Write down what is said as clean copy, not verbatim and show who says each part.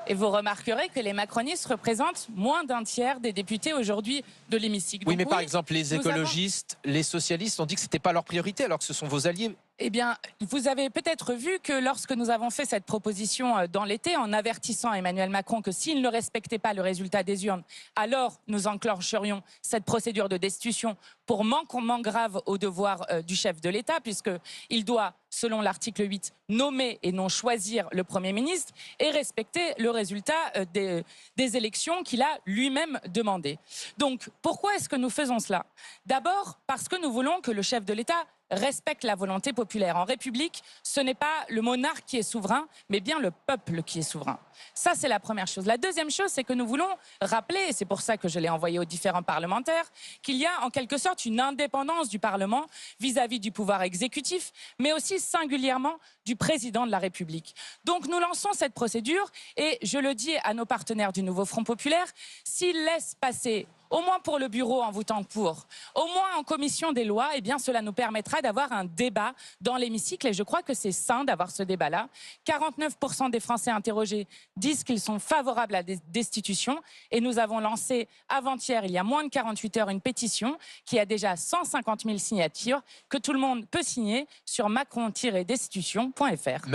Speaker 1: Et vous remarquerez que les macronistes représentent moins d'un tiers des députés aujourd'hui de l'hémicycle.
Speaker 2: Oui,
Speaker 1: Donc,
Speaker 2: mais par exemple, les écologistes, les socialistes ont dit que ce n'était pas leur priorité, alors que ce sont vos alliés.
Speaker 1: Eh bien, vous avez peut-être vu que lorsque nous avons fait cette proposition dans l'été, en avertissant Emmanuel Macron que s'il ne respectait pas le résultat des urnes, alors nous enclencherions cette procédure de destitution pour manquement grave au devoir du chef de l'État, puisqu'il doit, selon l'article 8, nommer et non choisir le Premier ministre et respecter le résultat des élections qu'il a lui-même demandé. Donc, pourquoi est-ce que nous faisons cela? D'abord, parce que nous voulons que le chef de l'État respecte la volonté populaire. En République, ce n'est pas le monarque qui est souverain, mais bien le peuple qui est souverain. Ça, c'est la première chose. La deuxième chose, c'est que nous voulons rappeler, et c'est pour ça que je l'ai envoyé aux différents parlementaires, qu'il y a en quelque sorte une indépendance du Parlement vis-à-vis du pouvoir exécutif, mais aussi singulièrement du président de la République. Donc nous lançons cette procédure et je le dis à nos partenaires du Nouveau Front Populaire, s'ils laissent passer au moins pour le bureau en votant pour, au moins en commission des lois, eh bien cela nous permettra d'avoir un débat dans l'hémicycle et je crois que c'est sain d'avoir ce débat-là. 49% des Français interrogés disent qu'ils sont favorables à la destitution et nous avons lancé avant-hier, il y a moins de 48 heures, une pétition qui a déjà 150 000 signatures que tout le monde peut signer sur macron-destitution.fr.